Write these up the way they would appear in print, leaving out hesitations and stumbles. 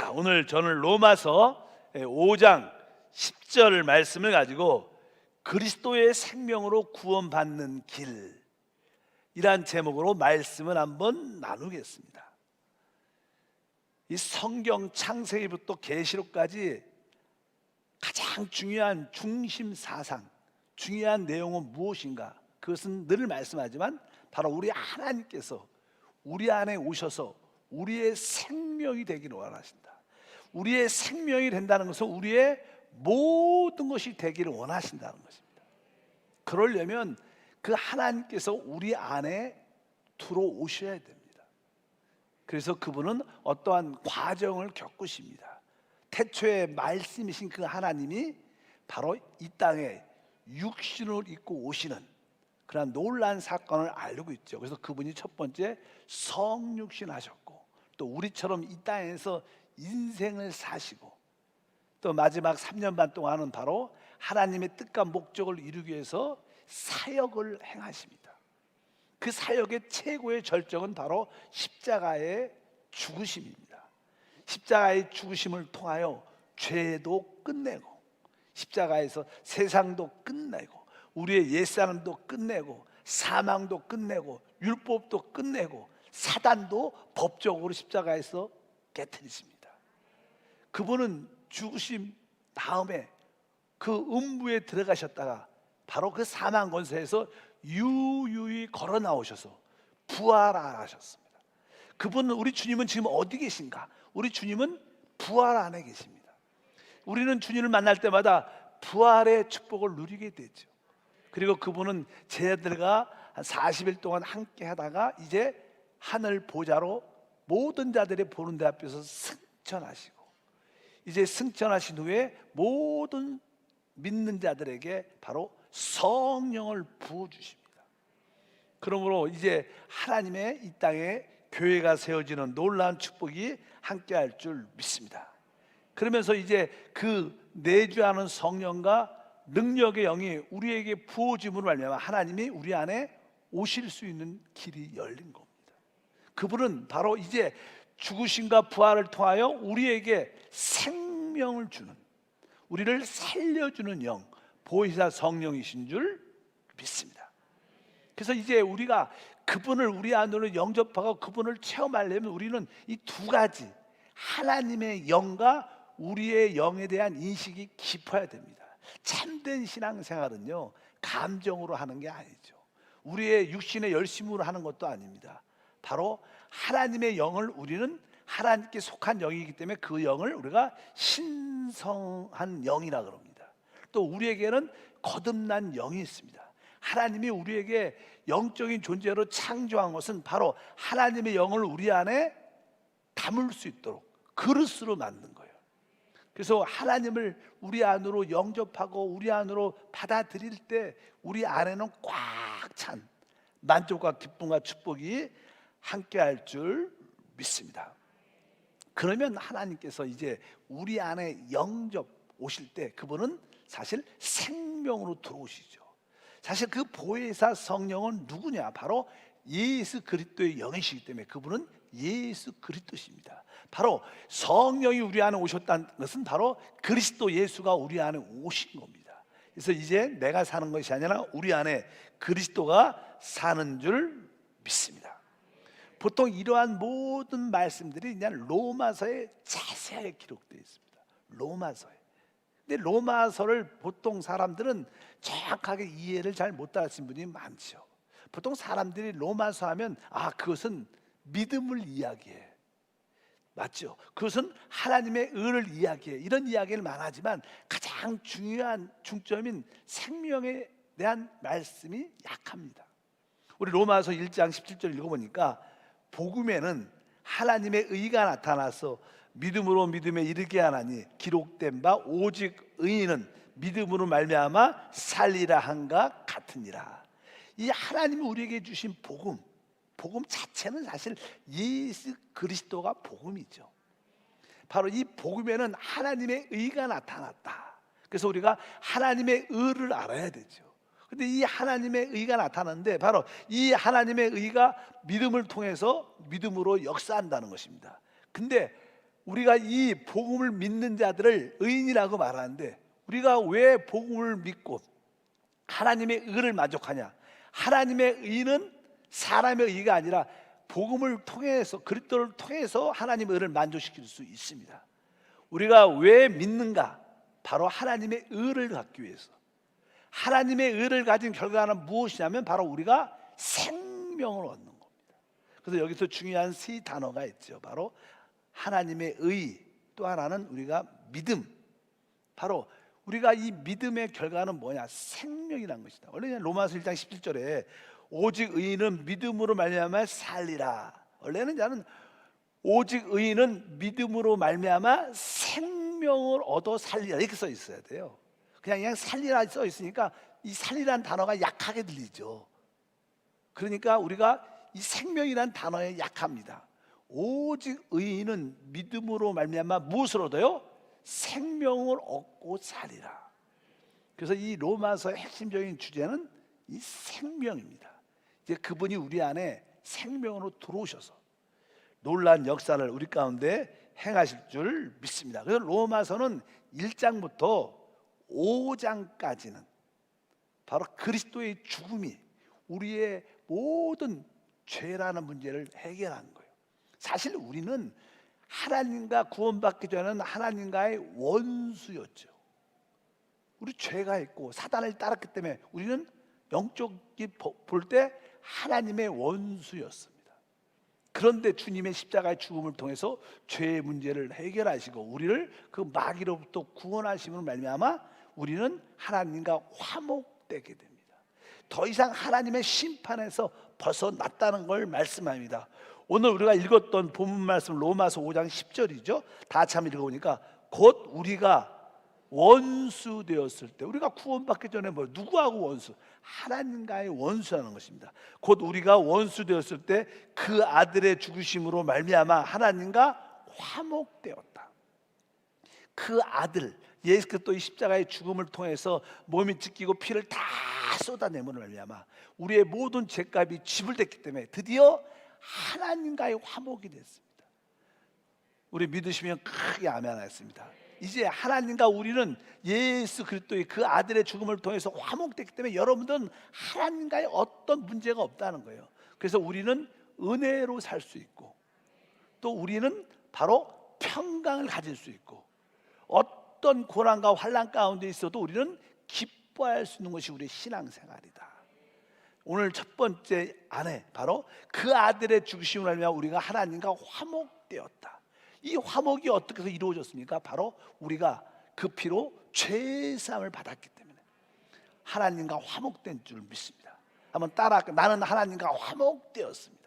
자, 오늘 저는 로마서 5장 10절 말씀을 가지고 그리스도의 생명으로 구원받는 길이란 제목으로 말씀을 한번 나누겠습니다. 이 성경 창세기부터 계시록까지 가장 중요한 중심 사상, 중요한 내용은 무엇인가? 그것은 늘 말씀하지만 바로 우리 하나님께서 우리 안에 오셔서 우리의 생명이 되기를 원하신다. 우리의 생명이 된다는 것은 우리의 모든 것이 되기를 원하신다는 것입니다. 그러려면 그 하나님께서 우리 안에 들어오셔야 됩니다. 그래서 그분은 어떠한 과정을 겪으십니다. 태초에 말씀이신 그 하나님이 바로 이 땅에 육신을 입고 오시는 그런 놀라운 사건을 알고 있죠. 그래서 그분이 첫 번째 성육신 하셨고, 또 우리처럼 이 땅에서 인생을 사시고, 또 마지막 3년 반 동안은 바로 하나님의 뜻과 목적을 이루기 위해서 사역을 행하십니다. 그 사역의 최고의 절정은 바로 십자가의 죽으심입니다. 십자가의 죽으심을 통하여 죄도 끝내고, 십자가에서 세상도 끝내고, 우리의 옛사람도 끝내고, 사망도 끝내고, 율법도 끝내고, 사단도 법적으로 십자가에서 깨트리십니다. 그분은 죽으심 다음에 그 음부에 들어가셨다가 바로 그 사망 권세에서 유유히 걸어 나오셔서 부활하셨습니다. 그분은, 우리 주님은 지금 어디 계신가? 우리 주님은 부활 안에 계십니다. 우리는 주님을 만날 때마다 부활의 축복을 누리게 되죠. 그리고 그분은 제자들과 한 40일 동안 함께 하다가 이제 하늘 보좌로 모든 자들이 보는 데 앞에서 승천하시고, 이제 승천하신 후에 모든 믿는 자들에게 바로 성령을 부어주십니다. 그러므로 이제 하나님의 이 땅에 교회가 세워지는 놀라운 축복이 함께할 줄 믿습니다. 그러면서 이제 그 내주하는 성령과 능력의 영이 우리에게 부어짐으로 말미암아 하나님이 우리 안에 오실 수 있는 길이 열린 겁니다. 그분은 바로 이제 죽으심과 부활을 통하여 우리에게 생명을 주는, 우리를 살려주는 영, 보혜사 성령이신 줄 믿습니다. 그래서 이제 우리가 그분을 우리 안으로 영접하고 그분을 체험하려면 우리는 이 두 가지, 하나님의 영과 우리의 영에 대한 인식이 깊어야 됩니다. 참된 신앙생활은요, 감정으로 하는 게 아니죠. 우리의 육신의 열심으로 하는 것도 아닙니다. 바로 하나님의 영을, 우리는 하나님께 속한 영이기 때문에 그 영을 우리가 신성한 영이라 그럽니다. 또 우리에게는 거듭난 영이 있습니다. 하나님이 우리에게 영적인 존재로 창조한 것은 바로 하나님의 영을 우리 안에 담을 수 있도록 그릇으로 만든 거예요. 그래서 하나님을 우리 안으로 영접하고 우리 안으로 받아들일 때 우리 안에는 꽉 찬 만족과 기쁨과 축복이 함께할 줄 믿습니다. 그러면 하나님께서 이제 우리 안에 영접 오실 때 그분은 사실 생명으로 들어오시죠. 사실 그 보혜사 성령은 누구냐? 바로 예수 그리스도의 영이시기 때문에 그분은 예수 그리스도십니다. 바로 성령이 우리 안에 오셨다는 것은 바로 그리스도 예수가 우리 안에 오신 겁니다. 그래서 이제 내가 사는 것이 아니라 우리 안에 그리스도가 사는 줄 믿습니다. 보통 이러한 모든 말씀들이 그냥 로마서에 자세하게 기록되어 있습니다. 로마서에. 근데 로마서를 보통 사람들은 정확하게 이해를 잘 못하시는 분이 많죠. 보통 사람들이 로마서 하면 그것은 믿음을 이야기해. 맞죠? 그것은 하나님의 의를 이야기해. 이런 이야기를 많이 하지만 가장 중요한 중점인 생명에 대한 말씀이 약합니다. 우리 로마서 1장 17절 읽어보니까 복음에는 하나님의 의가 나타나서 믿음으로 믿음에 이르게 하나니 기록된 바 오직 의인은 믿음으로 말미암아 살리라 한가 같으니라. 이 하나님이 우리에게 주신 복음 자체는 사실 예수 그리스도가 복음이죠. 바로 이 복음에는 하나님의 의가 나타났다. 그래서 우리가 하나님의 의를 알아야 되죠. 근데 이 하나님의 의가 나타나는데 바로 이 하나님의 의가 믿음을 통해서 믿음으로 역사한다는 것입니다. 근데 우리가 이 복음을 믿는 자들을 의인이라고 말하는데, 우리가 왜 복음을 믿고 하나님의 의를 만족하냐? 하나님의 의는 사람의 의가 아니라 복음을 통해서, 그리스도를 통해서 하나님의 의를 만족시킬 수 있습니다. 우리가 왜 믿는가? 바로 하나님의 의를 갖기 위해서. 하나님의 의를 가진 결과는 무엇이냐면 바로 우리가 생명을 얻는 겁니다. 그래서 여기서 중요한 세 단어가 있죠. 바로 하나님의 의, 또 하나는 우리가 믿음. 바로 우리가 이 믿음의 결과는 뭐냐? 생명이라는 것이다. 원래 로마서 1장 17절에 오직 의인은 믿음으로 말미암아 살리라. 원래는 저는 오직 의인은 믿음으로 말미암아 생명을 얻어 살리라 이렇게 써 있어야 돼요. 그냥 살리라 써 있으니까 이 살리라는 단어가 약하게 들리죠. 그러니까 우리가 이 생명이라는 단어에 약합니다. 오직 의인은 믿음으로 말미암아 무엇을 얻어요? 생명을 얻고 살리라. 그래서 이 로마서의 핵심적인 주제는 이 생명입니다. 이제 그분이 우리 안에 생명으로 들어오셔서 놀라운 역사를 우리 가운데 행하실 줄 믿습니다. 그래서 로마서는 1장부터 5장까지는 바로 그리스도의 죽음이 우리의 모든 죄라는 문제를 해결한 거예요. 사실 우리는 하나님과 구원받기 전에는 하나님과의 원수였죠. 우리 죄가 있고 사단을 따랐기 때문에 우리는 영적이 볼 때 하나님의 원수였습니다. 그런데 주님의 십자가의 죽음을 통해서 죄의 문제를 해결하시고 우리를 그 마귀로부터 구원하심으로 말미암아 우리는 하나님과 화목되게 됩니다. 더 이상 하나님의 심판에서 벗어났다는 걸 말씀합니다. 오늘 우리가 읽었던 본문 말씀 로마서 5장 10절이죠. 다 같이 한번 읽어보니까 곧 우리가 원수 되었을 때, 우리가 구원받기 전에 누구하고 원수? 하나님과의 원수라는 것입니다. 곧 우리가 원수 되었을 때 그 아들의 죽으심으로 말미암아 하나님과 화목되었다. 그 아들 예수 그리스도의 십자가의 죽음을 통해서 몸이 찢기고 피를 다 쏟아내므로 말미암아 우리의 모든 죄값이 지불됐기 때문에 드디어 하나님과의 화목이 됐습니다. 우리 믿으시면 크게 아멘 하겠습니다. 이제 하나님과 우리는 예수 그리스도의 그 아들의 죽음을 통해서 화목됐기 때문에 여러분들은 하나님과의 어떤 문제가 없다는 거예요. 그래서 우리는 은혜로 살 수 있고 또 우리는 바로 평강을 가질 수 있고 어떤 고난과 환난 가운데 있어도 우리는 기뻐할 수 있는 것이 우리의 신앙생활이다. 오늘 첫 번째 안에 바로 그 아들의 죽으심을 알며 우리가 하나님과 화목되었다. 이 화목이 어떻게 해서 이루어졌습니까? 바로 우리가 그 피로 죄사함을 받았기 때문에 하나님과 화목된 줄 믿습니다. 한번 따라 나는 하나님과 화목되었습니다.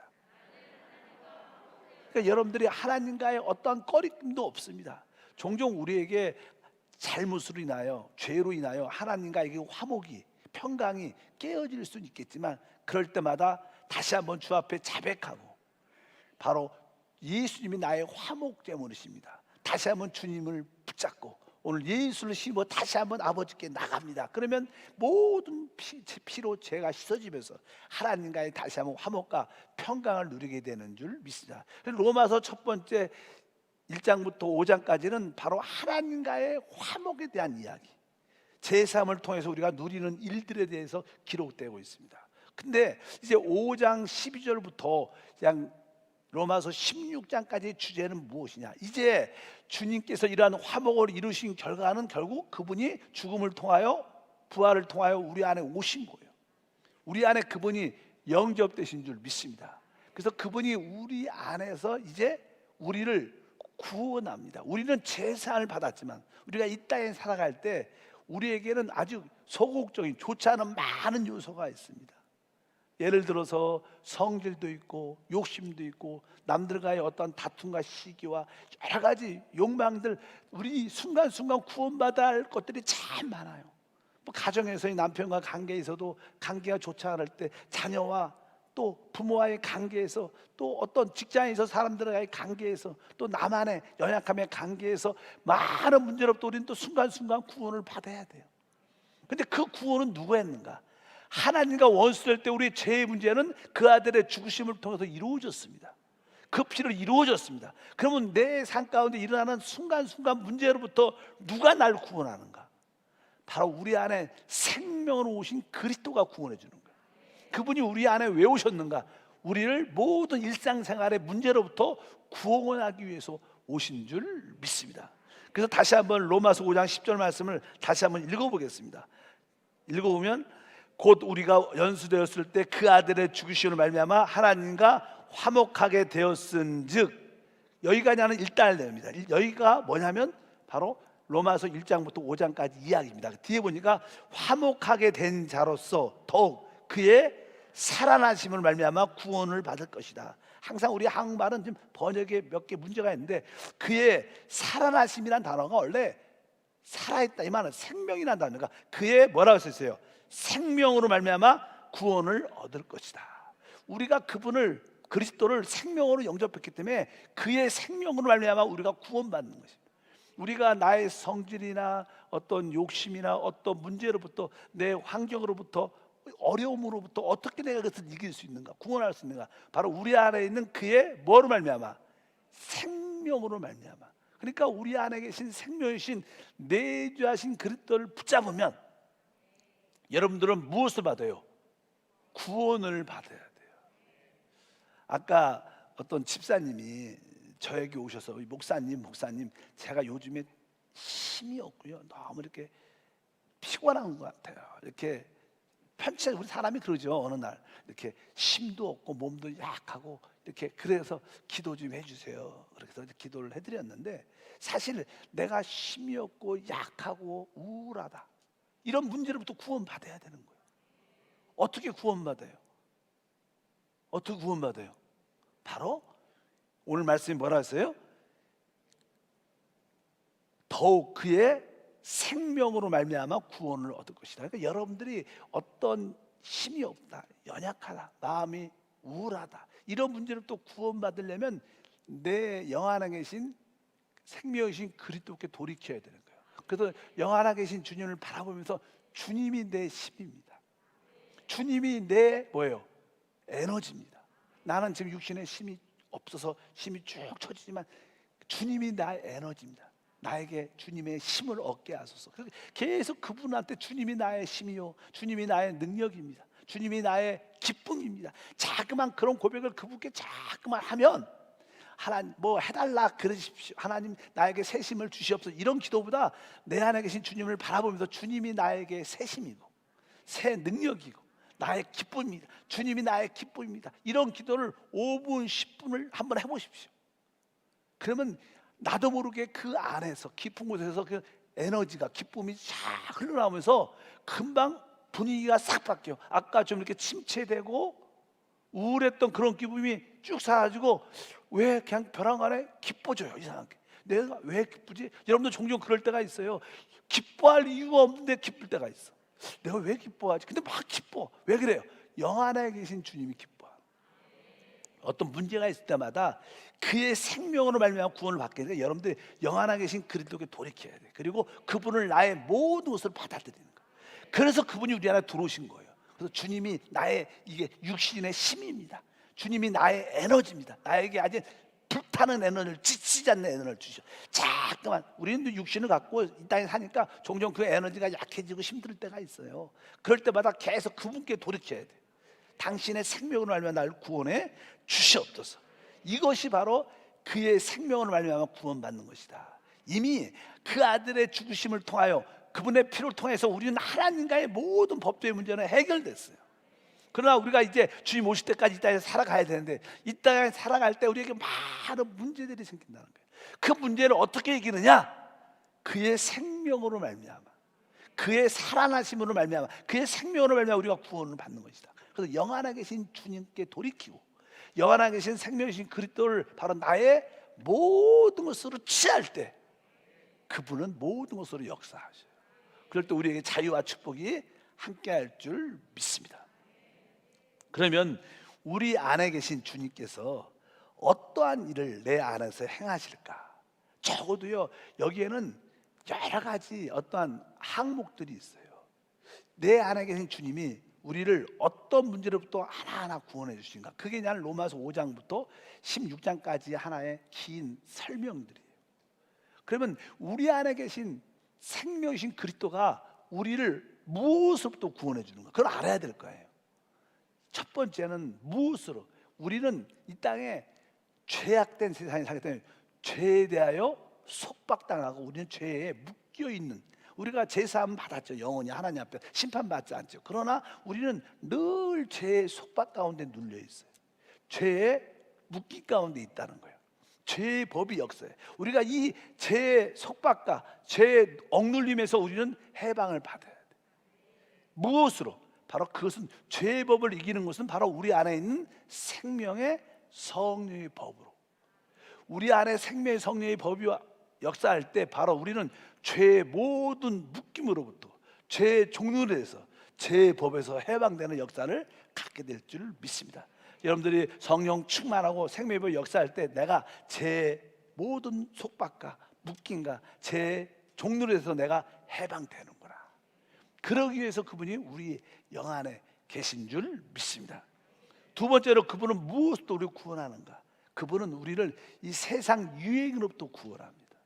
그러니까 여러분들이 하나님과의 어떠한 꺼리낌도 없습니다. 종종 우리에게 잘못으로 인하여 죄로 인하여 하나님과의 화목이 평강이 깨어질 수는 있겠지만 그럴 때마다 다시 한번 주 앞에 자백하고 바로 예수님이 나의 화목제물이십니다. 다시 한번 주님을 붙잡고 오늘 예수를 심어 다시 한번 아버지께 나갑니다. 그러면 모든 피로 죄가 씻어지면서 하나님과의 다시 한번 화목과 평강을 누리게 되는 줄 믿습니다. 로마서 첫 번째 1장부터 5장까지는 바로 하나님과의 화목에 대한 이야기, 제사함을 통해서 우리가 누리는 일들에 대해서 기록되고 있습니다. 근데 이제 5장 12절부터 그냥 로마서 16장까지의 주제는 무엇이냐? 이제 주님께서 이러한 화목을 이루신 결과는 결국 그분이 죽음을 통하여 부활을 통하여 우리 안에 오신 거예요. 우리 안에 그분이 영접되신 줄 믿습니다. 그래서 그분이 우리 안에서 이제 우리를 구원합니다. 우리는 제사를 받았지만 우리가 이 땅에 살아갈 때 우리에게는 아주 소극적인 좋지 않은 많은 요소가 있습니다. 예를 들어서 성질도 있고 욕심도 있고 남들과의 어떤 다툼과 시기와 여러 가지 욕망들, 우리 순간순간 구원받아야 할 것들이 참 많아요. 가정에서의 남편과 관계에서도 관계가 좋지 않을 때 자녀와 또 부모와의 관계에서 또 어떤 직장에서 사람들과의 관계에서 또 나만의 연약함의 관계에서 많은 문제로부터 우리는 또 순간순간 구원을 받아야 돼요. 근데 그 구원은 누가 했는가? 하나님과 원수될 때 우리의 죄의 문제는 그 아들의 죽으심을 통해서 이루어졌습니다. 그 피로 이루어졌습니다. 그러면 내 삶 가운데 일어나는 순간순간 문제로부터 누가 날 구원하는가? 바로 우리 안에 생명으로 오신 그리스도가 구원해 주는 거예요. 그분이 우리 안에 왜 오셨는가? 우리를 모든 일상생활의 문제로부터 구원하기 위해서 오신 줄 믿습니다. 그래서 다시 한번 로마서 5장 10절 말씀을 다시 한번 읽어보겠습니다. 읽어보면 곧 우리가 연수되었을 때 그 아들의 죽으심으로 말미암아 하나님과 화목하게 되었은즉, 여기가 나는 일단을 내립니다. 여기가 뭐냐면 바로 로마서 1장부터 5장까지 이야기입니다. 뒤에 보니까 화목하게 된 자로서 더욱 그의 살아나심을 말미암아 구원을 받을 것이다. 항상 우리 한국말은 좀 번역에 몇 개 문제가 있는데, 그의 살아나심이란 단어가 원래 살아있다 이 말은 생명이란 단어가, 그의 뭐라고 썼어요? 생명으로 말미암아 구원을 얻을 것이다. 우리가 그분을, 그리스도를 생명으로 영접했기 때문에 그의 생명으로 말미암아 우리가 구원받는 것입니다. 우리가 나의 성질이나 어떤 욕심이나 어떤 문제로부터, 내 환경으로부터, 어려움으로부터 어떻게 내가 그것을 이길 수 있는가, 구원할 수 있는가? 바로 우리 안에 있는 그의 뭐로 말미암아? 생명으로 말미암아. 그러니까 우리 안에 계신 생명이신 내주하신 그리스도를 붙잡으면 여러분들은 무엇을 받아요? 구원을 받아야 돼요. 아까 어떤 집사님이 저에게 오셔서, 목사님 제가 요즘에 힘이 없고요, 너무 이렇게 피곤한 것 같아요. 이렇게 편치, 우리 사람이 그러죠. 어느 날 이렇게 힘도 없고 몸도 약하고 이렇게, 그래서 기도 좀 해주세요. 그래서 기도를 해드렸는데, 사실 내가 힘이 없고 약하고 우울하다, 이런 문제로부터 구원받아야 되는 거예요. 어떻게 구원받아요? 어떻게 구원받아요? 바로 오늘 말씀이 뭐라 했어요? 더욱 그의 생명으로 말미암아 구원을 얻을 것이다. 그러니까 여러분들이 어떤 힘이 없다, 연약하다, 마음이 우울하다, 이런 문제로부터 구원받으려면 내 영 안에 계신 생명이신 그리스도께 돌이켜야 되는 거예요. 그래서 영 안에 계신 주님을 바라보면서 주님이 내 힘입니다. 주님이 내 뭐예요? 에너지입니다. 나는 지금 육신에 힘이 없어서 힘이 쭉 처지지만 주님이 나의 에너지입니다. 나에게 주님의 힘을 얻게 하소서. 계속 그분한테 주님이 나의 힘이요, 주님이 나의 능력입니다, 주님이 나의 기쁨입니다, 자꾸만 그런 고백을 그분께 자꾸만 하면, 하나님 뭐 해달라 그러십시오, 하나님 나에게 새 힘을 주시옵소서, 이런 기도보다 내 안에 계신 주님을 바라보면서 주님이 나에게 새 힘이고 새 능력이고 나의 기쁨입니다, 주님이 나의 기쁨입니다, 이런 기도를 5분 10분을 한번 해보십시오. 그러면 나도 모르게 그 안에서 깊은 곳에서 그 에너지가, 기쁨이 쫙 흘러나오면서 금방 분위기가 싹 바뀌어요. 아까 좀 이렇게 침체되고 우울했던 그런 기쁨이 쭉 사라지고, 왜 그냥 벼랑 안에 기뻐져요. 이상하게 내가 왜 기쁘지? 여러분도 종종 그럴 때가 있어요. 기뻐할 이유가 없는데 기쁠 때가 있어. 내가 왜 기뻐하지? 근데 막 기뻐. 왜 그래요? 영 안에 계신 주님이 기뻐. 어떤 문제가 있을 때마다 그의 생명으로 말미암아 구원을 받게 돼. 여러분들 영 안에 계신 그리스도께 돌이켜야 돼. 그리고 그분을 나의 모든 것을 받아들이는 거예요. 그래서 그분이 우리 안에 들어오신 거예요. 그래서 주님이 나의, 이게 육신의 힘입니다, 주님이 나의 에너지입니다. 나에게 아주 불타는 에너지를, 지치지 않는 에너지를 주셔. 자꾸만 우리는 육신을 갖고 이 땅에 사니까 종종 그 에너지가 약해지고 힘들 때가 있어요. 그럴 때마다 계속 그분께 돌이켜야 돼. 당신의 생명으로 말미암아 나를 구원해 주시옵소서. 이것이 바로 그의 생명으로 말미암아 구원받는 것이다. 이미 그 아들의 죽으심을 통하여, 그분의 피를 통해서 우리는 하나님과의 모든 법조의 문제는 해결됐어요. 그러나 우리가 이제 주님 오실 때까지 이 땅에 살아가야 되는데, 이 땅에 살아갈 때 우리에게 많은 문제들이 생긴다는 거예요. 그 문제를 어떻게 이기느냐? 그의 생명으로 말미암아, 그의 살아나심으로 말미암아, 그의 생명으로 말미암아 우리가 구원을 받는 것이다. 그래서 영 안에 계신 주님께 돌이키고, 영 안에 계신 생명이신 그리스도를 바로 나의 모든 것으로 취할 때 그분은 모든 것으로 역사하셔요. 그럴 때 우리에게 자유와 축복이 함께할 줄 믿습니다. 그러면 우리 안에 계신 주님께서 어떠한 일을 내 안에서 행하실까? 적어도요, 여기에는 여러 가지 어떠한 항목들이 있어요. 내 안에 계신 주님이 우리를 어떤 문제로부터 하나하나 구원해 주신가. 그게 그냥 로마서 5장부터 16장까지 하나의 긴 설명들이에요. 그러면 우리 안에 계신 생명이신 그리스도가 우리를 무엇으로부터 구원해 주는가, 그걸 알아야 될 거예요. 첫 번째는 무엇으로? 우리는 이 땅에 죄악된 세상에 살기 때문에 죄에 대하여 속박당하고 우리는 죄에 묶여있는, 우리가 제사함 받았죠. 영원히 하나님 앞에 심판받지 않죠. 그러나 우리는 늘 죄의 속박 가운데 눌려 있어요. 죄의 묶임 가운데 있다는 거예요. 죄의 법이 역사해. 우리가 이 죄의 속박과 죄의 억눌림에서 우리는 해방을 받아야 돼. 무엇으로? 바로 그것은 죄의 법을 이기는 것은 바로 우리 안에 있는 생명의 성령의 법으로. 우리 안에 생명의 성령의 법이 역사할 때 바로 우리는 죄의 모든 묶임으로부터, 죄의 종류에서, 죄의 법에서 해방되는 역사를 갖게 될 줄 믿습니다. 여러분들이 성령 충만하고 생명의 법이 역사할 때 내가 제 모든 속박과 묶임과 제 종류에서 내가 해방되는구나. 그러기 위해서 그분이 우리 영 안에 계신 줄 믿습니다. 두 번째로 그분은 무엇으로 우리를 구원하는가? 그분은 우리를 이 세상 유행으로부터 구원합니다.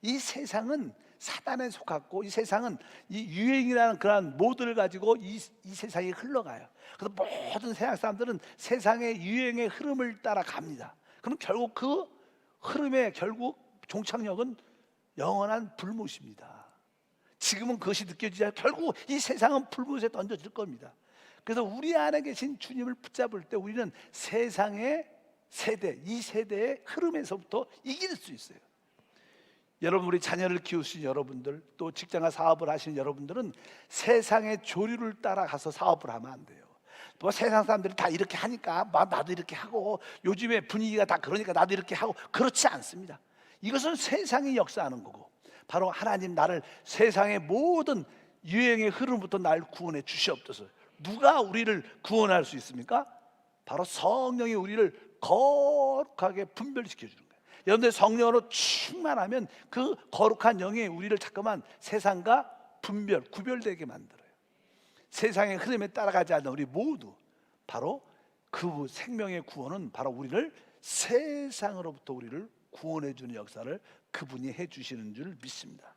이 세상은 사단에 속았고, 이 세상은 이 유행이라는 그러한 모드를 가지고 이 세상이 흘러가요. 그래서 모든 세상 사람들은 세상의 유행의 흐름을 따라갑니다. 그럼 결국 그 흐름의 종착역은 영원한 불못입니다. 지금은 그것이 느껴지자 결국 이 세상은 불못에 던져질 겁니다. 그래서 우리 안에 계신 주님을 붙잡을 때 우리는 세상의 세대, 이 세대의 흐름에서부터 이길 수 있어요. 여러분, 우리 자녀를 키우신 여러분들, 또 직장과 사업을 하시는 여러분들은 세상의 조류를 따라가서 사업을 하면 안 돼요. 뭐 세상 사람들이 다 이렇게 하니까 나도 이렇게 하고, 요즘에 분위기가 다 그러니까 나도 이렇게 하고, 그렇지 않습니다. 이것은 세상이 역사하는 거고, 바로 하나님 나를 세상의 모든 유행의 흐름부터 날 구원해 주시옵소서. 누가 우리를 구원할 수 있습니까? 바로 성령이 우리를 거룩하게 분별시켜 주는 거예요. 여러분들 성령으로 충만하면 그 거룩한 영이 우리를 잠깐만 세상과 구별되게 만들어요. 세상의 흐름에 따라가지 않는 우리 모두, 바로 그 생명의 구원은 바로 우리를 세상으로부터 우리를 구원해 주는 역사를 그분이 해 주시는 줄 믿습니다.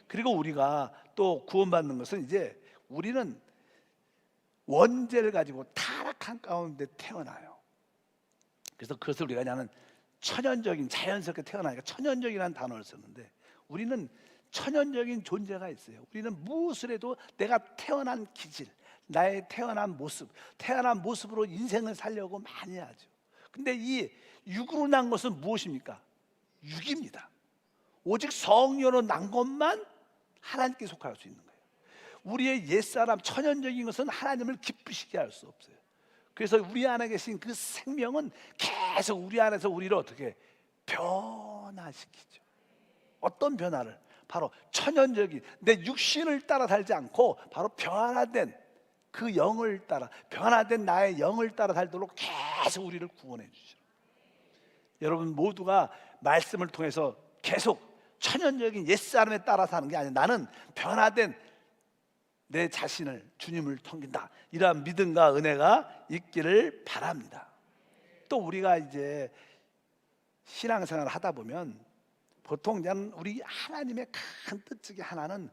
그리고 우리가 또 구원받는 것은, 이제 우리는 원죄를 가지고 타락한 가운데 태어나요. 그래서 그것을 우리가 그냥 천연적인, 자연스럽게 태어나니까 천연적이라는 단어를 썼는데, 우리는 천연적인 존재가 있어요. 우리는 무엇을 해도 내가 태어난 기질, 나의 태어난 모습으로 인생을 살려고 많이 하죠. 근데 이 육으로 난 것은 무엇입니까? 육입니다. 오직 성령으로 난 것만 하나님께 속할 수 있는 거예요. 우리의 옛사람, 천연적인 것은 하나님을 기쁘시게 할 수 없어요. 그래서 우리 안에 계신 그 생명은 계속 우리 안에서 우리를 어떻게 변화시키죠. 어떤 변화를? 바로 천연적인 내 육신을 따라 살지 않고 바로 변화된 그 영을 따라, 변화된 나의 영을 따라 살도록 계속 우리를 구원해 주시죠. 여러분 모두가 말씀을 통해서 계속 천연적인 옛사람에 따라 사는 게 아니라, 나는 변화된 내 자신을, 주님을 섬긴다, 이러한 믿음과 은혜가 있기를 바랍니다. 또 우리가 이제 신앙생활을 하다 보면 보통 우리 하나님의 큰 뜻 중에 하나는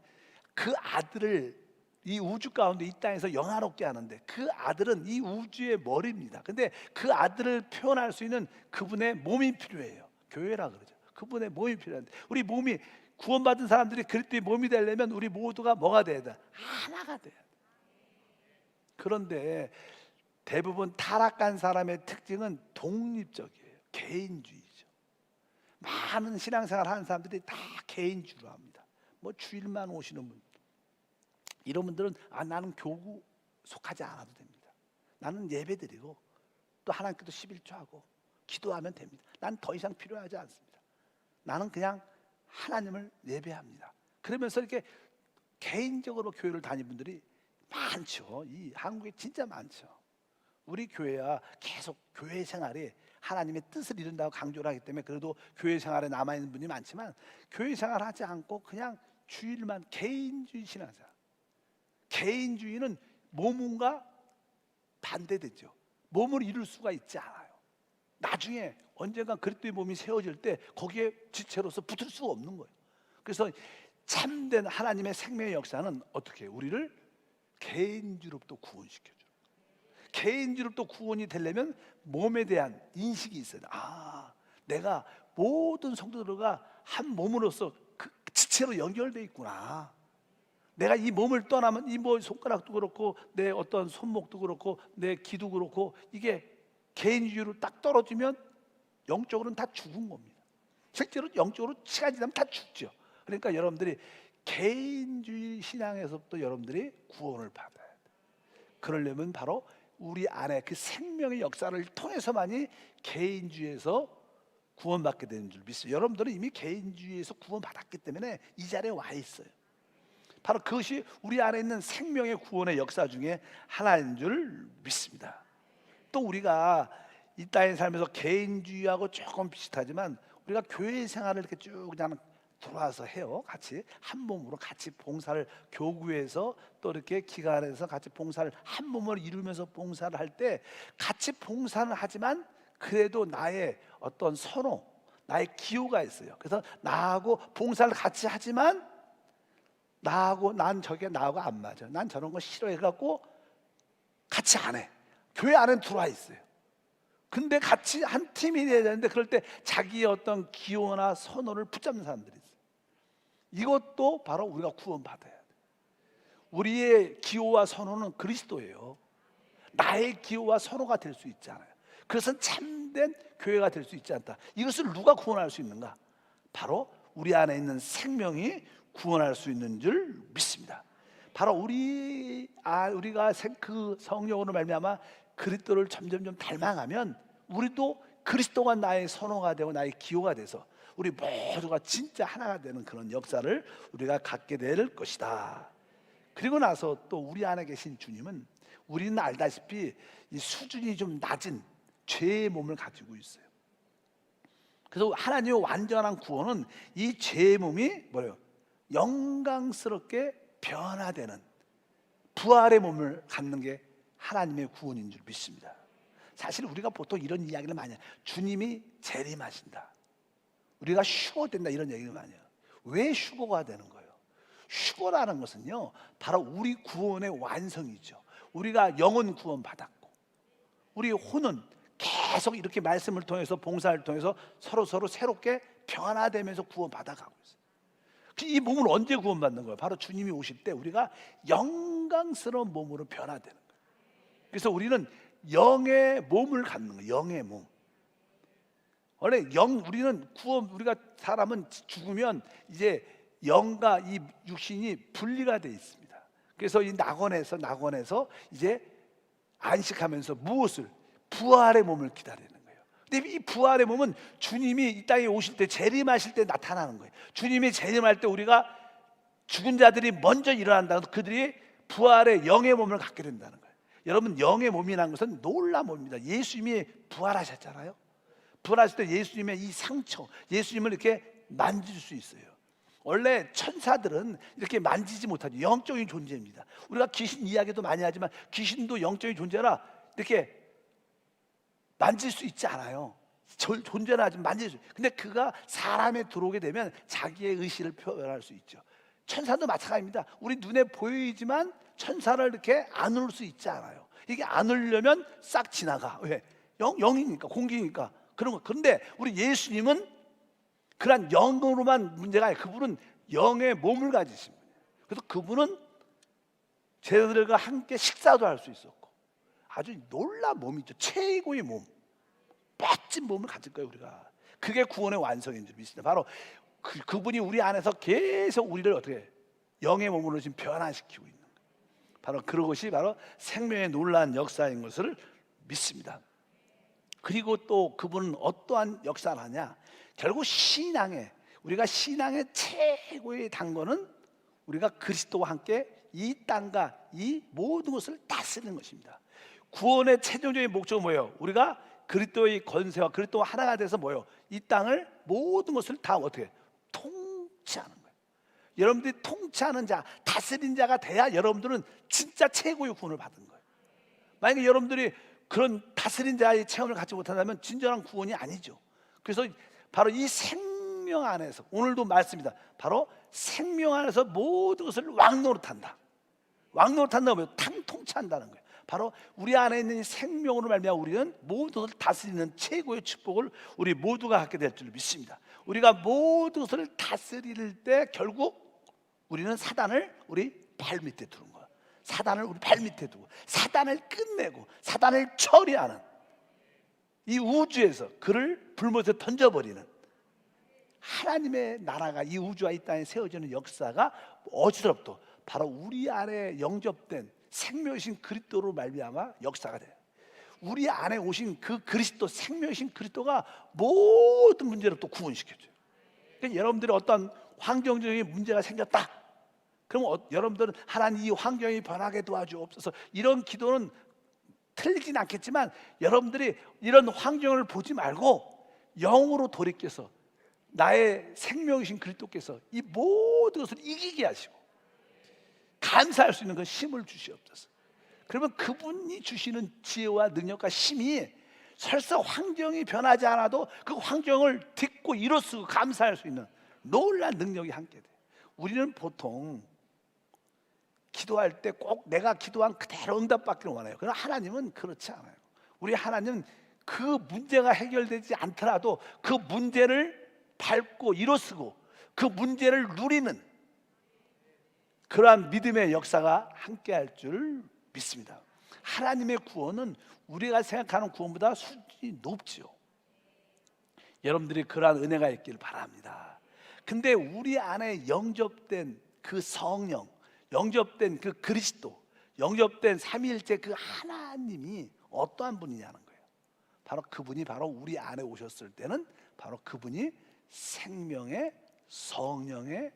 그 아들을 이 우주 가운데 이 땅에서 영화롭게 하는데, 그 아들은 이 우주의 머리입니다. 근데 그 아들을 표현할 수 있는 그분의 몸이 필요해요. 교회라 그러죠. 그분의 몸이 필요한데, 우리 몸이, 구원받은 사람들이 그리스도의 몸이 되려면 우리 모두가 뭐가 돼야 돼? 하나가 돼야 돼. 그런데 대부분 타락한 사람의 특징은 독립적이에요. 개인주의죠. 많은 신앙생활 하는 사람들이 다 개인주의로 합니다. 뭐 주일만 오시는 분, 이런 분들은 나는 교구 속하지 않아도 됩니다. 나는 예배드리고 또 하나님께도 11조하고 기도하면 됩니다. 난 더 이상 필요하지 않습니다. 나는 그냥 하나님을 예배합니다. 그러면서 이렇게 개인적으로 교회를 다니는 분들이 많죠. 이 한국에 진짜 많죠. 우리 교회야 계속 교회 생활에 하나님의 뜻을 이룬다고 강조를 하기 때문에 그래도 교회 생활에 남아있는 분이 많지만, 교회 생활하지 않고 그냥 주일만 개인주의 신앙생활. 개인주의는 몸과 반대되죠. 몸을 이룰 수가 있지 않아요. 나중에 언젠가 그리스도의 몸이 세워질 때 거기에 지체로서 붙을 수가 없는 거예요. 그래서 참된 하나님의 생명의 역사는 어떻게 해요? 우리를 개인주로부터 구원시켜줘요. 개인주로부터 구원이 되려면 몸에 대한 인식이 있어야 돼요. 내가 모든 성도들과 한 몸으로서 그 지체로 연결되어 있구나. 내가 이 몸을 떠나면 이 뭐 손가락도 그렇고 내 어떤 손목도 그렇고 내 귀도 그렇고 이게 개인주의로 딱 떨어지면 영적으로는 다 죽은 겁니다. 실제로 영적으로 시간이 지나면 다 죽죠. 그러니까 여러분들이 개인주의 신앙에서부터 여러분들이 구원을 받아야 돼요. 그러려면 바로 우리 안에 그 생명의 역사를 통해서만이 개인주의에서 구원받게 되는 줄 믿습니다. 여러분들은 이미 개인주의에서 구원받았기 때문에 이 자리에 와 있어요. 바로 그것이 우리 안에 있는 생명의 구원의 역사 중에 하나인 줄 믿습니다. 또 우리가 이 땅에 살면서 개인주의하고 조금 비슷하지만 우리가 교회 생활을 이렇게 쭉 그냥 들어와서 해요. 같이 한 몸으로 같이 봉사를 교구에서 또 이렇게 기관에서 같이 봉사를 한 몸으로 이루면서 봉사를 할 때 같이 봉사는 하지만 그래도 나의 어떤 선호, 나의 기호가 있어요. 그래서 나하고 봉사를 같이 하지만 난 저게 나하고 안 맞아. 난 저런 거 싫어해갖고 같이 안 해. 교회 안에 들어와 있어요. 근데 같이 한 팀이 돼야 되는데 그럴 때 자기의 어떤 기호나 선호를 붙잡는 사람들이 있어요. 이것도 바로 우리가 구원받아야 돼요. 우리의 기호와 선호는 그리스도예요. 나의 기호와 선호가 될 수 있지 않아요. 그것은 참된 교회가 될 수 있지 않다. 이것을 누가 구원할 수 있는가? 바로 우리 안에 있는 생명이 구원할 수 있는 줄 믿습니다. 바로 우리가 그 성령으로 말미암아 그리스도를 점점점 닮아가면 우리도 그리스도가 나의 선호가 되고 나의 기호가 돼서 우리 모두가 진짜 하나가 되는 그런 역사를 우리가 갖게 될 것이다. 그리고 나서 또 우리 안에 계신 주님은 우리는 알다시피 이 수준이 좀 낮은 죄의 몸을 가지고 있어요. 그래서 하나님의 완전한 구원은 이 죄의 몸이 뭐예요? 영광스럽게 변화되는 부활의 몸을 갖는 게 하나님의 구원인 줄 믿습니다. 사실 우리가 보통 이런 이야기를 많이 해요. 주님이 재림하신다, 우리가 휴거된다, 이런 얘기를 많이 해요. 왜 휴거가 되는 거예요? 휴거라는 것은요 바로 우리 구원의 완성이죠. 우리가 영혼 구원 받았고 우리 혼은 계속 이렇게 말씀을 통해서 봉사를 통해서 서로 새롭게 변화되면서 구원 받아가고 있어요. 이 몸을 언제 구원받는 거예요? 바로 주님이 오실 때 우리가 영광스러운 몸으로 변화되는 거예요. 그래서 우리는 영의 몸을 갖는 거예요. 영의 몸. 원래 우리가 사람은 죽으면 이제 영과 이 육신이 분리가 되어 있습니다. 그래서 이 낙원에서 이제 안식하면서 무엇을? 부활의 몸을 기다리는 거예요. 근데 이 부활의 몸은 주님이 이 땅에 오실 때 재림하실 때 나타나는 거예요. 주님이 재림할 때 우리가 죽은 자들이 먼저 일어난다고 그들이 부활의 영의 몸을 갖게 된다는 거예요. 여러분, 영의 몸이라는 것은 놀라운 몸입니다. 예수님이 부활하셨잖아요. 부활하실 때 예수님의 이 상처, 예수님을 이렇게 만질 수 있어요. 원래 천사들은 이렇게 만지지 못하죠. 영적인 존재입니다. 우리가 귀신 이야기도 많이 하지만 귀신도 영적인 존재라 이렇게 만질 수 있지 않아요. 존재는 하지만 만질 수 있어요. 근데 그가 사람에 들어오게 되면 자기의 의식을 표현할 수 있죠. 천사도 마찬가지입니다. 우리 눈에 보이지만 천사를 이렇게 안을 수 있지 않아요. 이게 안으려면 싹 지나가. 왜? 영이니까, 공기니까 그런 거. 그런데 우리 예수님은 그런 영으로만 문제가 아니라 그분은 영의 몸을 가지신 분이에요. 그래서 그분은 제자들과 함께 식사도 할 수 있었고 아주 놀라운 몸이죠. 최고의 몸, 멋진 몸을 가질 거예요. 우리가 그게 구원의 완성인 줄 믿습니다. 바로 그분이 우리 안에서 계속 우리를 어떻게 영의 몸으로 지금 변화시키고 있는 거예요. 바로 그것이 바로 생명의 놀라운 역사인 것을 믿습니다. 그리고 또 그분은 어떠한 역사를 하냐? 결국 우리가 신앙의 최고의 단거는 우리가 그리스도와 함께 이 땅과 이 모든 것을 다스리는 것입니다. 구원의 최종적인 목적은 뭐예요? 우리가 그리스도의 권세와 그리스도와 하나가 돼서 뭐예요? 이 땅을 모든 것을 다 어떻게 통치하는 거예요. 여러분들이 통치하는 자, 다스린 자가 돼야 여러분들은 진짜 최고의 구원을 받은 거예요. 만약에 여러분들이 그런 다스린 자의 체험을 갖지 못한다면 진정한 구원이 아니죠. 그래서 바로 이 생명 안에서, 오늘도 말씀입니다. 바로 생명 안에서 모든 것을 왕노릇한다. 왕노릇한다고 하면 통치한다는 거예요. 바로 우리 안에 있는 이 생명으로 말미암아 우리는 모든 것을 다스리는 최고의 축복을 우리 모두가 갖게 될 줄 믿습니다. 우리가 모든 것을 다스릴 때 결국 우리는 사단을 우리 발밑에 두는 거야. 사단을 우리 발밑에 두고 사단을 끝내고 사단을 처리하는, 이 우주에서 그를 불못에 던져버리는 하나님의 나라가 이 우주와 이 땅에 세워지는 역사가 어지럽도 바로 우리 안에 영접된 생명이신 그리스도로 말미암아 역사가 돼요. 우리 안에 오신 그 그리스도, 생명이신 그리스도가 모든 문제를 또 구원시켜줘요. 그러니까 여러분들이 어떤 환경적인 문제가 생겼다, 그럼 여러분들은 하나님 이 환경이 변하게 도와주옵소서, 이런 기도는 틀리진 않겠지만 여러분들이 이런 환경을 보지 말고 영으로 돌이켜서 나의 생명이신 그리스도께서 이 모든 것을 이기게 하시고 감사할 수 있는 그 힘을 주시옵소서. 그러면 그분이 주시는 지혜와 능력과 힘이 설사 환경이 변하지 않아도 그 환경을 딛고 일어서고 감사할 수 있는 놀라운 능력이 함께 돼. 우리는 보통 기도할 때 꼭 내가 기도한 그대로 응답받기를 원해요. 그러나 하나님은 그렇지 않아요. 우리 하나님은 그 문제가 해결되지 않더라도 그 문제를 밟고 일어서고 그 문제를 누리는 그러한 믿음의 역사가 함께할 줄 믿습니다. 하나님의 구원은 우리가 생각하는 구원보다 수준이 높지요. 여러분들이 그러한 은혜가 있기를 바랍니다. 근데 우리 안에 영접된 그 성령, 영접된 그 그리스도, 영접된 삼위일체 그 하나님이 어떠한 분이냐는 거예요. 바로 그분이 바로 우리 안에 오셨을 때는 바로 그분이 생명의 성령의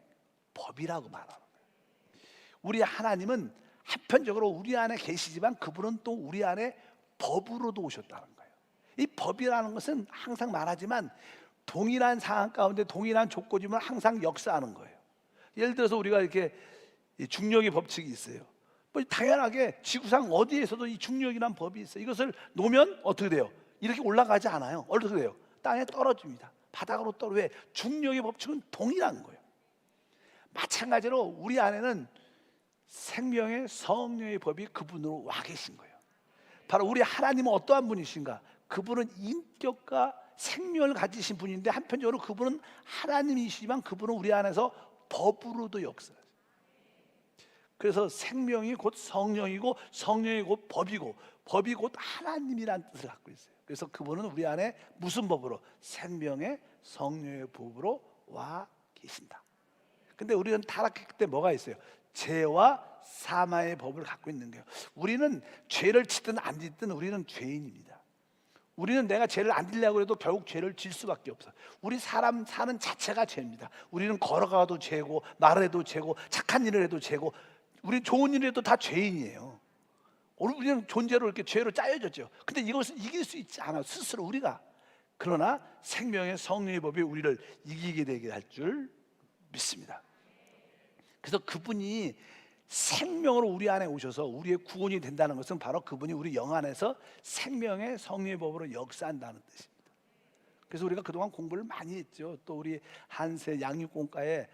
법이라고 말하는 거예요. 우리 하나님은 한편적으로 우리 안에 계시지만 그분은 또 우리 안에 법으로도 오셨다는 거예요. 이 법이라는 것은 항상 말하지만 동일한 상황 가운데 동일한 조건이면 항상 역사하는 거예요. 예를 들어서 우리가 이렇게 중력의 법칙이 있어요. 뭐 당연하게 지구상 어디에서도 이 중력이라는 법이 있어요. 이것을 놓으면 어떻게 돼요? 이렇게 올라가지 않아요. 어떻게 돼요? 땅에 떨어집니다. 바닥으로 떨어. 왜? 중력의 법칙은 동일한 거예요. 마찬가지로 우리 안에는 생명의 성령의 법이 그분으로 와 계신 거예요. 바로 우리 하나님은 어떠한 분이신가? 그분은 인격과 생명을 가지신 분인데 한편적으로 그분은 하나님이시지만 그분은 우리 안에서 법으로도 역사하세요. 그래서 생명이 곧 성령이고 성령이 곧 법이고 법이 곧 하나님이라는 뜻을 갖고 있어요. 그래서 그분은 우리 안에 무슨 법으로? 생명의 성령의 법으로 와 계신다. 근데 우리는 타락했기 때문에 뭐가 있어요? 죄와 사망의 법을 갖고 있는 거예요. 우리는 죄를 짓든 안 짓든 우리는 죄인입니다. 우리는 내가 죄를 안 지려고 해도 결국 죄를 질 수밖에 없어요. 우리 사람 사는 자체가 죄입니다. 우리는 걸어가도 죄고 말해도 죄고 착한 일을 해도 죄고 우리 좋은 일을 해도 다 죄인이에요. 우리는 존재로 이렇게 죄로 짜여졌죠. 근데 이것을 이길 수 있지 않아 스스로 우리가. 그러나 생명의 성령의 법이 우리를 이기게 되게 할 줄 믿습니다. 그래서 그분이 생명으로 우리 안에 오셔서 우리의 구원이 된다는 것은 바로 그분이 우리 영 안에서 생명의 성령의 법으로 역사한다는 뜻입니다. 그래서 우리가 그동안 공부를 많이 했죠. 또 우리 한세 양육공과에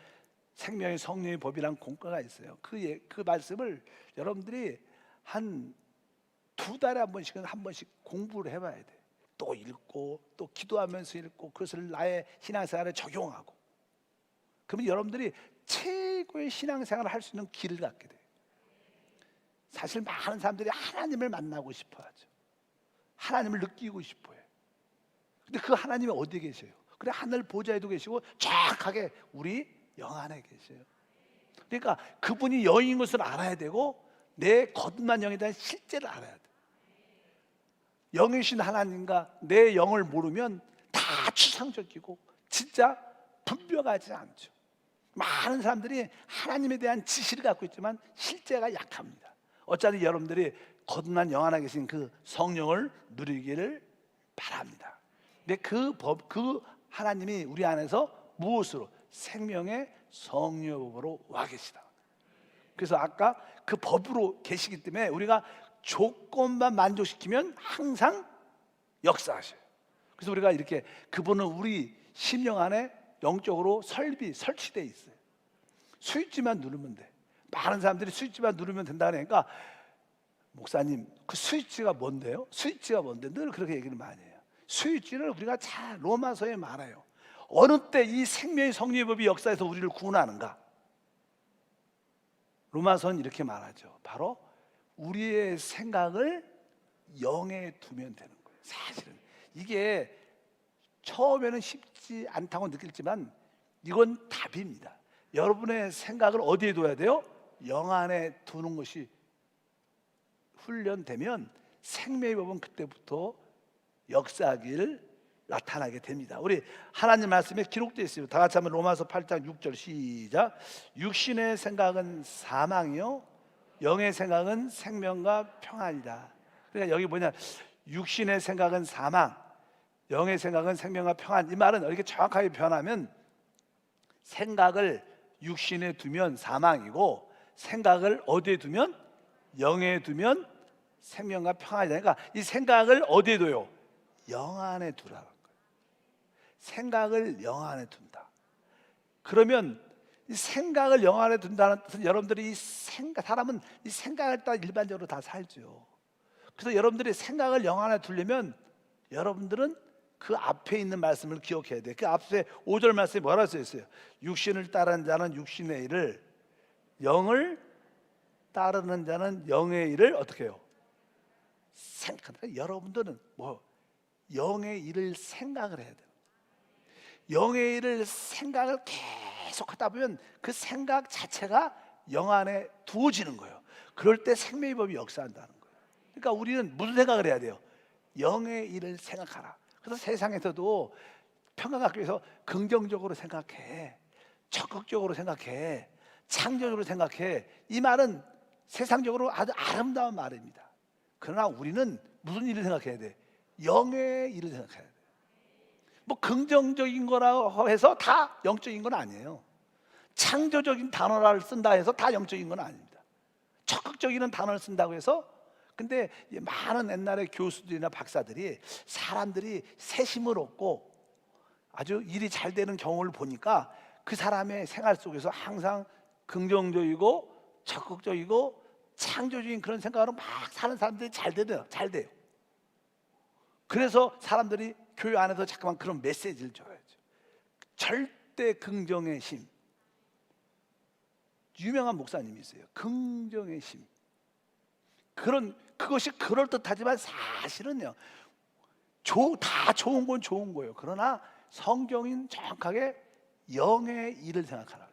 생명의 성령의 법이란 공과가 있어요. 그 말씀을 여러분들이 한 2달에 한 번씩은 한 번씩 공부를 해봐야 돼. 또 읽고 또 기도하면서 읽고 그것을 나의 신앙생활에 적용하고. 그러면 여러분들이 최고의 신앙생활을 할 수 있는 길을 갖게 돼요. 사실 많은 사람들이 하나님을 만나고 싶어 하죠. 하나님을 느끼고 싶어 해요. 근데 그 하나님이 어디에 계세요? 그래 하늘 보좌에도 계시고 정확하게 우리 영 안에 계세요. 그러니까 그분이 영인 것을 알아야 되고 내 거듭난 영에 대한 실제를 알아야 돼. 영이신 하나님과 내 영을 모르면 다 추상적이고 진짜 분별하지 않죠. 많은 사람들이 하나님에 대한 지식을 갖고 있지만 실제가 약합니다. 어차피 여러분들이 거듭난 영 안에 계신 그 성령을 누리기를 바랍니다. 근데 그 하나님이 우리 안에서 무엇으로? 생명의 성령으로 와 계시다. 그래서 아까 그 법으로 계시기 때문에 우리가 조건만 만족시키면 항상 역사하셔요. 그래서 우리가 이렇게 그분은 우리 심령 안에 영적으로 설치되어 있어요. 스위치만 누르면 돼. 많은 사람들이 스위치만 누르면 된다 그러니까, 목사님 그 스위치가 뭔데요? 스위치가 뭔데? 늘 그렇게 얘기를 많이 해요. 스위치를 우리가 잘 로마서에 말해요. 어느 때 이 생명의 성령의 법이 역사에서 우리를 구원하는가? 로마서는 이렇게 말하죠. 바로 우리의 생각을 영에 두면 되는 거예요. 사실은 이게 처음에는 쉽지 않다고 느낄지만 이건 답입니다. 여러분의 생각을 어디에 둬야 돼요? 영 안에 두는 것이 훈련되면 생명의 법은 그때부터 역사하길 나타나게 됩니다. 우리 하나님 말씀에 기록되어 있습니다. 다 같이 한번 로마서 8장 6절 시작. 육신의 생각은 사망이요 영의 생각은 생명과 평안이다. 그러니까 여기 뭐냐, 육신의 생각은 사망, 영의 생각은 생명과 평안. 이 말은 이렇게 정확하게 표현하면 생각을 육신에 두면 사망이고 생각을 어디에 두면 영에 두면 생명과 평안이다. 그러니까 이 생각을 어디에 둬요? 영 안에 두라는 거예요. 생각을 영 안에 둔다. 그러면 이 생각을 영 안에 둔다는 뜻은 여러분들이 사람은 이 생각을 따라 일반적으로 다 살죠. 그래서 여러분들이 생각을 영 안에 두려면 여러분들은 그 앞에 있는 말씀을 기억해야 돼요. 그 앞에 5절 말씀에 뭐라고 써 있어요? 육신을 따르는 자는 육신의 일을, 영을 따르는 자는 영의 일을 어떻게 해요? 생각한다. 여러분들은 뭐 영의 일을 생각을 해야 돼요. 영의 일을 생각을 계속 하다 보면 그 생각 자체가 영 안에 두어지는 거예요. 그럴 때 생명의 법이 역사한다는 거예요. 그러니까 우리는 무슨 생각을 해야 돼요? 영의 일을 생각하라. 그래서 세상에서도 평강학교에서 긍정적으로 생각해, 적극적으로 생각해, 창조적으로 생각해, 이 말은 세상적으로 아주 아름다운 말입니다. 그러나 우리는 무슨 일을 생각해야 돼? 영의 일을 생각해야 돼. 뭐 긍정적인 거라고 해서 다 영적인 건 아니에요. 창조적인 단어를 쓴다 해서 다 영적인 건 아닙니다. 적극적인 단어를 쓴다고 해서, 근데 많은 옛날에 교수들이나 박사들이 사람들이 새심을 얻고 아주 일이 잘 되는 경우를 보니까 그 사람의 생활 속에서 항상 긍정적이고 적극적이고 창조적인 그런 생각으로 막 사는 사람들이 잘 돼요. 그래서 사람들이 교회 안에서 잠깐만 그런 메시지를 줘야죠. 절대 긍정의 힘. 유명한 목사님이 있어요. 긍정의 힘. 그것이 그럴듯하지만 사실은요, 다 좋은 건 좋은 거예요. 그러나 성경인 정확하게 영의 일을 생각하라.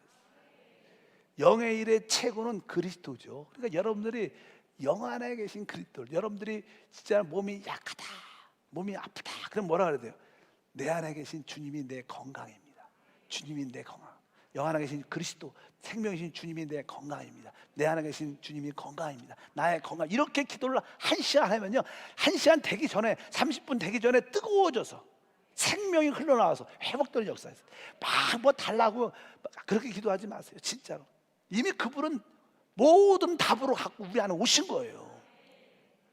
영의 일의 최고는 그리스도죠. 그러니까 여러분들이 영 안에 계신 그리스도, 여러분들이 진짜 몸이 약하다, 몸이 아프다, 그럼 뭐라 그래야 돼요? 내 안에 계신 주님이 내 건강입니다. 주님이 내 건강. 영 안에 계신 그리스도, 생명이신 주님이 내 건강입니다. 내 안에 계신 주님이 건강입니다. 나의 건강. 이렇게 기도를 1시간 하면요, 1시간 되기 전에, 30분 되기 전에 뜨거워져서 생명이 흘러나와서 회복되는 역사에서 막 뭐 달라고 그렇게 기도하지 마세요. 진짜로 이미 그분은 모든 답으로 갖고 우리 안에 오신 거예요.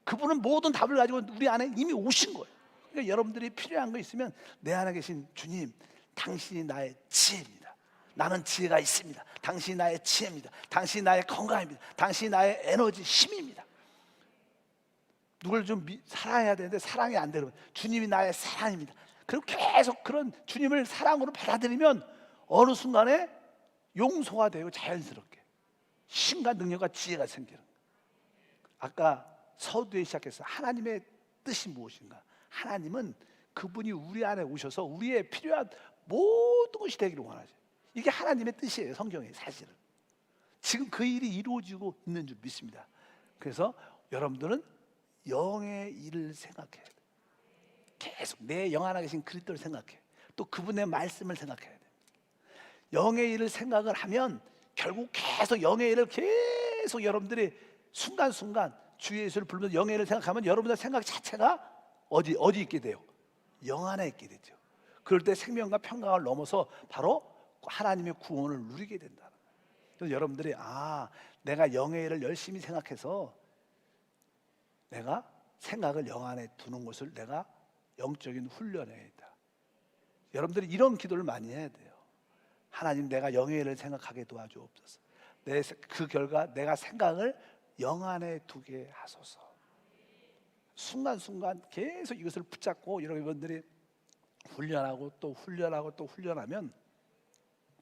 그분은 모든 답을 가지고 우리 안에 이미 오신 거예요. 그러니까 여러분들이 필요한 거 있으면 내 안에 계신 주님, 당신이 나의 지혜입니다. 나는 지혜가 있습니다. 당신이 나의 지혜입니다. 당신이 나의 건강입니다. 당신이 나의 에너지, 힘입니다. 누굴 좀 사랑해야 되는데 사랑이 안 되면 주님이 나의 사랑입니다. 그리고 계속 그런 주님을 사랑으로 받아들이면 어느 순간에 용서가 되고 자연스럽게 힘과 능력과 지혜가 생기는 거예요. 아까 서두에 시작해서 하나님의 뜻이 무엇인가? 하나님은 그분이 우리 안에 오셔서 우리의 필요한 모든 것이 되기를 원하죠. 이게 하나님의 뜻이에요. 성경에 사실은 지금 그 일이 이루어지고 있는 줄 믿습니다. 그래서 여러분들은 영의 일을 생각해야 돼요. 계속 내 영 안에 계신 그리스도를 생각해. 또 그분의 말씀을 생각해야 돼요. 영의 일을 생각을 하면 결국 계속 영의 일을 계속 여러분들이 순간순간 주 예수를 부르면서 영의 일을 생각하면 여러분의 생각 자체가 어디 있게 돼요? 영 안에 있게 되죠. 그럴 때 생명과 평강을 넘어서 바로 하나님의 구원을 누리게 된다. 그래서 여러분들이 내가 영의 일을 열심히 생각해서 내가 생각을 영 안에 두는 것을 내가 영적인 훈련해야 있다. 여러분들이 이런 기도를 많이 해야 돼요. 하나님, 내가 영의 일을 생각하게 도와주옵소서. 그 결과 내가 생각을 영 안에 두게 하소서. 순간순간 계속 이것을 붙잡고 여러분들이 훈련하고 또 훈련하고 또 훈련하면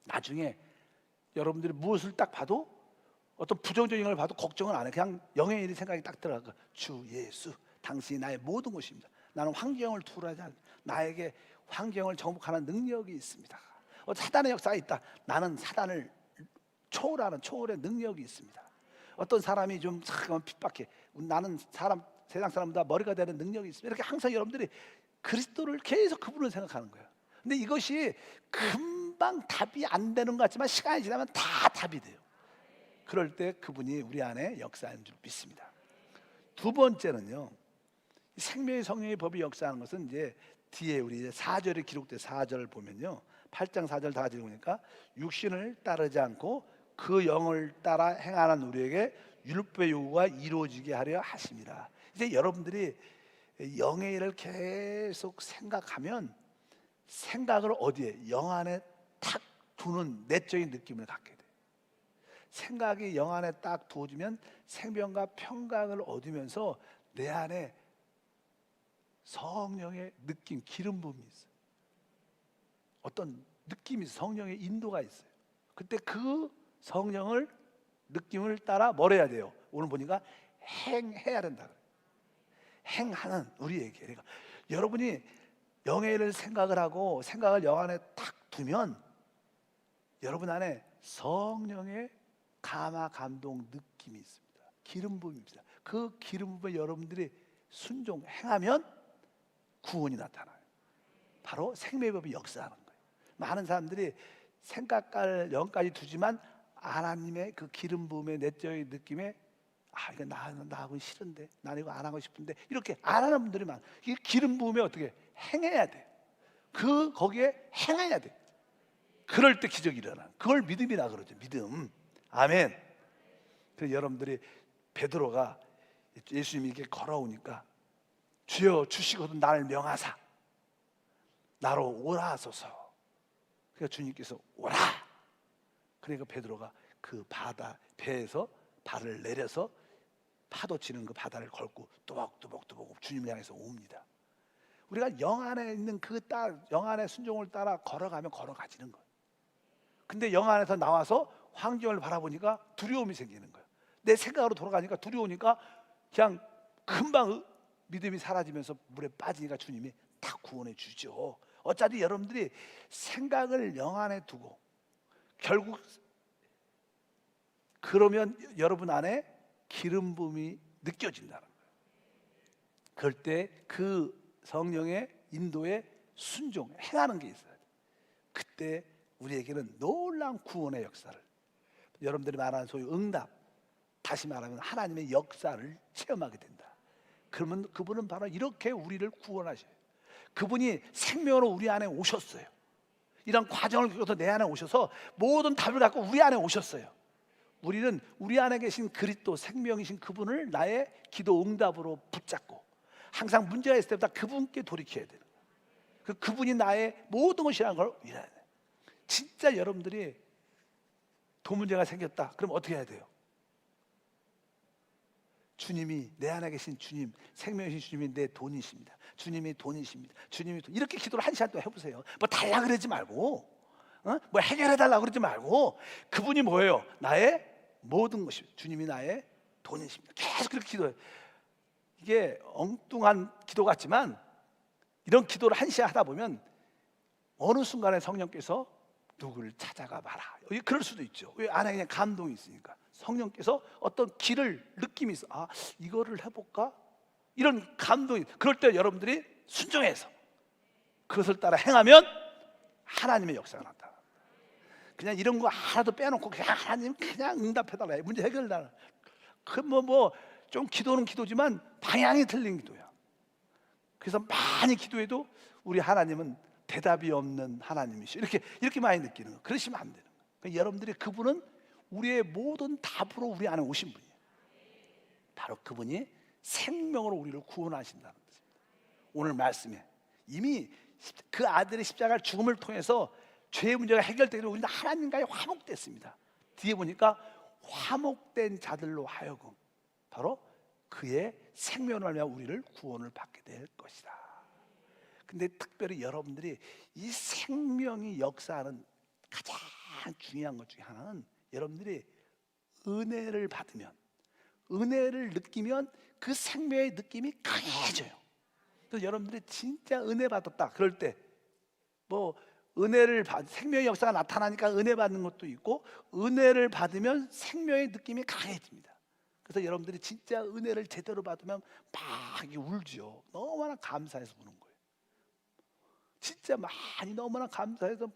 나중에 여러분들이 무엇을 딱 봐도 어떤 부정적인 걸 봐도 걱정을 안 해. 그냥 영의 일이 생각이 딱 들어가고, 주 예수 당신이 나의 모든 것입니다. 나는 환경을 투구하지 않습니다. 나에게 환경을 정복하는 능력이 있습니다. 사단의 역사가 있다. 나는 사단을 초월하는 초월의 능력이 있습니다. 어떤 사람이 좀 핍박해. 나는 세상 사람보다 머리가 되는 능력이 있습니다. 이렇게 항상 여러분들이 그리스도를 계속 그분을 생각하는 거예요. 근데 이것이 금방 답이 안 되는 것 같지만 시간이 지나면 다 답이 돼요. 그럴 때 그분이 우리 안에 역사하는 줄 믿습니다. 두 번째는요, 생명의 성령의 법이 역사하는 것은 이제 뒤에 우리 4절에 기록된 4절을 보면요, 8장 4절 다 가지고 보니까 육신을 따르지 않고 그 영을 따라 행하는 우리에게 율법의 요구가 이루어지게 하려 하심이라. 이제 여러분들이 영의 일을 계속 생각하면 생각을 어디에? 영 안에 탁 두는 내적인 느낌을 갖게 돼. 생각이 영 안에 딱 두어지면 생명과 평강을 얻으면서 내 안에 성령의 느낌, 기름 부음이 있어요. 어떤 느낌이 있어요. 성령의 인도가 있어요. 그때 그 성령을 느낌을 따라 뭘 해야 돼요? 오늘 보니까 행해야 된다. 행하는 우리에게. 그러니까 여러분이 영의 일을 생각을 하고 생각을 영 안에 딱 두면 여러분 안에 성령의 감화 감동 느낌이 있습니다. 기름 부음입니다. 그 기름 부음에 여러분들이 순종 행하면 구원이 나타나요. 바로 생명의 법이 역사하는 거예요. 많은 사람들이 생각을 영까지 두지만 하나님의 그 기름 부음의 내적인 느낌에 이거 나하고 싫은데, 나는 이거 안 하고 싶은데, 이렇게 안 하는 분들이 많아요. 이 기름 부음에 어떻게 행해야 돼. 거기에 행해야 돼. 그럴 때 기적이 일어나. 그걸 믿음이라 그러죠. 믿음. 아멘. 그래서 여러분들이 베드로가 예수님이 이렇게 걸어오니까 주여 주시거든 나를 명하사 나로 오라 하소서. 그러니까 주님께서 오라. 그러니까 베드로가 그 바다 배에서 발을 내려서 파도 치는 그 바다를 걸고 또박또박 주님을 향해서 옵니다. 우리가 영 안에 있는 영 안의 순종을 따라 걸어가면 걸어가지는 거예요. 근데 영 안에서 나와서 환경을 바라보니까 두려움이 생기는 거예요. 내 생각으로 돌아가니까 두려우니까 그냥 금방 믿음이 사라지면서 물에 빠지니까 주님이 다 구원해 주죠. 어차피 여러분들이 생각을 영 안에 두고 결국 그러면 여러분 안에 기름 부음이 느껴진다는 거예요. 그럴 때 그 성령의 인도에 순종, 행하는 게 있어야 돼요. 그때 우리에게는 놀라운 구원의 역사를, 여러분들이 말하는 소위 응답, 다시 말하면 하나님의 역사를 체험하게 된다. 그러면 그분은 바로 이렇게 우리를 구원하셔요. 그분이 생명으로 우리 안에 오셨어요. 이런 과정을 겪어서 내 안에 오셔서 모든 답을 갖고 우리 안에 오셨어요. 우리는 우리 안에 계신 그리스도 생명이신 그분을 나의 기도 응답으로 붙잡고 항상 문제가 있을 때마다 그분께 돌이켜야 돼요. 그분이 나의 모든 것이라는 걸 알아야 돼요. 진짜 여러분들이 돈 문제가 생겼다. 그럼 어떻게 해야 돼요? 주님이, 내 안에 계신 주님, 생명이신 주님이 내 돈이십니다. 주님이 돈이십니다. 주님이 돈. 이렇게 기도를 1시간 동안 해보세요. 뭐 달라 그러지 말고, 뭐 해결해달라 그러지 말고, 그분이 뭐예요? 나의 모든 것입니다. 주님이 나의 돈이십니다. 계속 그렇게 기도해요. 이게 엉뚱한 기도 같지만 이런 기도를 1시간 하다 보면 어느 순간에 성령께서 누구를 찾아가 봐라. 그럴 수도 있죠. 왜? 안에 그냥 감동이 있으니까. 성령께서 어떤 길을, 느낌이 있어. 이거를 해볼까? 이런 감동이. 그럴 때 여러분들이 순종해서 그것을 따라 행하면 하나님의 역사가 나타나. 그냥 이런 거 하나도 빼놓고 그냥 하나님 그냥 응답해달라. 문제 해결해달라. 좀 기도는 기도지만 방향이 틀린 기도야. 그래서 많이 기도해도 우리 하나님은 대답이 없는 하나님이시오. 이렇게 많이 느끼는 거. 그러시면 안 되는 거예요. 그러니까 여러분들이 그분은 우리의 모든 답으로 우리 안에 오신 분이에요. 바로 그분이 생명으로 우리를 구원하신다는 것입니다. 오늘 말씀에 이미 그 아들의 십자가의 죽음을 통해서 죄의 문제가 해결되고 우리는 하나님과의 화목됐습니다. 뒤에 보니까 화목된 자들로 하여금 바로 그의 생명을 말미암아 우리를 구원을 받게 될 것이다. 근데 특별히 여러분들이 이 생명이 역사하는 가장 중요한 것 중에 하나는 여러분들이 은혜를 받으면, 은혜를 느끼면 그 생명의 느낌이 강해져요. 그래서 여러분들이 진짜 은혜 받았다 그럴 때 뭐 은혜를 생명의 역사가 나타나니까 은혜 받는 것도 있고, 은혜를 받으면 생명의 느낌이 강해집니다. 그래서 여러분들이 진짜 은혜를 제대로 받으면 막 울죠. 너무나 감사해서 우는 거예요. 진짜 많이 너무나 감사해서 막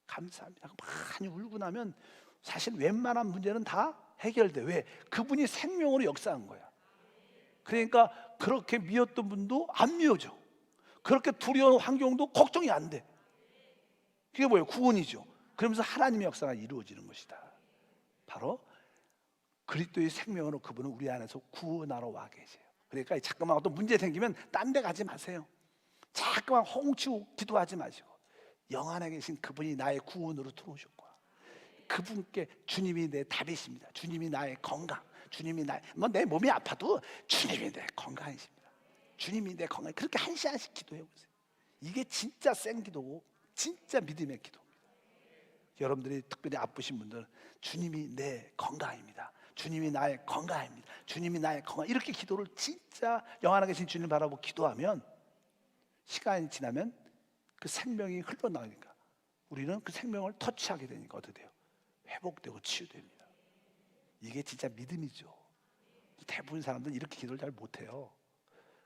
감사합니다 많이 울고 나면 사실 웬만한 문제는 다 해결돼. 왜? 그분이 생명으로 역사한 거야. 그러니까 그렇게 미웠던 분도 안 미워져. 그렇게 두려운 환경도 걱정이 안 돼. 그게 뭐예요? 구원이죠. 그러면서 하나님의 역사가 이루어지는 것이다. 바로 그리스도의 생명으로 그분은 우리 안에서 구원하러 와 계세요. 그러니까 자꾸만 어떤 문제 생기면 딴 데 가지 마세요. 자꾸만 헛치고 기도하지 마시고 영 안에 계신 그분이 나의 구원으로 들어오셨고, 그분께 주님이 내 답이십니다. 주님이 나의 건강, 주님이 내 몸이 아파도 주님이 내 건강이십니다. 주님이 내 건강. 그렇게 한 시간씩 기도해 보세요. 이게 진짜 센 기도고 진짜 믿음의 기도입니다. 여러분들이 특별히 아프신 분들은 주님이 내 건강입니다. 주님이 나의 건강입니다. 주님이 나의 건강. 이렇게 기도를 진짜 영 안에 계신 주님 바라보고 기도하면 시간이 지나면 그 생명이 흘러나오니까 우리는 그 생명을 터치하게 되니까 어떻게 돼요? 회복되고 치유됩니다. 이게 진짜 믿음이죠. 대부분 사람들은 이렇게 기도를 잘 못해요.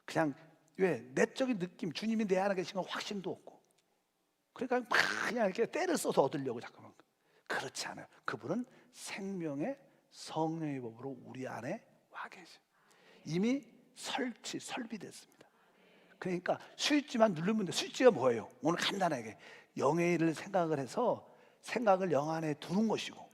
그냥 왜? 내적인 느낌, 주님이 내 안에 계신 건 확신도 없고, 그러니까 그냥 이렇게 때를 써서 얻으려고 잠깐만. 그렇지 않아요. 그분은 생명의 성령의 법으로 우리 안에 와 계세요. 이미 설비됐습니다. 그러니까 스위치만 누르면 돼. 스위치가 뭐예요? 오늘 간단하게 영의 일을 생각을 해서 생각을 영 안에 두는 것이고,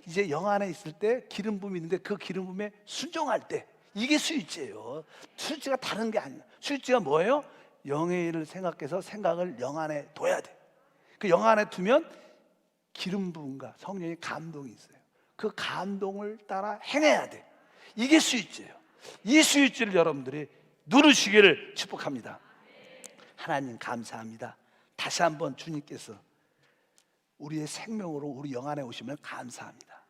이제 영 안에 있을 때 기름 부음이 있는데 그 기름 부음에 순종할 때, 이게 스위치예요. 스위치가 다른 게 아니에요. 스위치가 뭐예요? 영의 일을 생각해서 생각을 영 안에 둬야 돼. 그 영 안에 두면 기름 부음과 성령의 감동이 있어요. 그 감동을 따라 행해야 돼. 이게 스위치예요. 이 스위치를 여러분들이 누르시기를 축복합니다. 하나님 감사합니다. 다시 한번 주님께서 우리의 생명으로 우리 영 안에 오시면 감사합니다.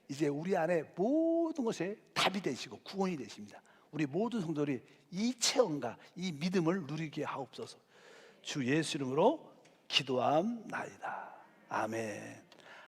이제 우리 안에 모든 것에 답이 되시고 구원이 되십니다. 우리 모든 성도들이 이 체험과 이 믿음을 누리게 하옵소서. 주 예수 이름으로 기도함나이다. 아멘.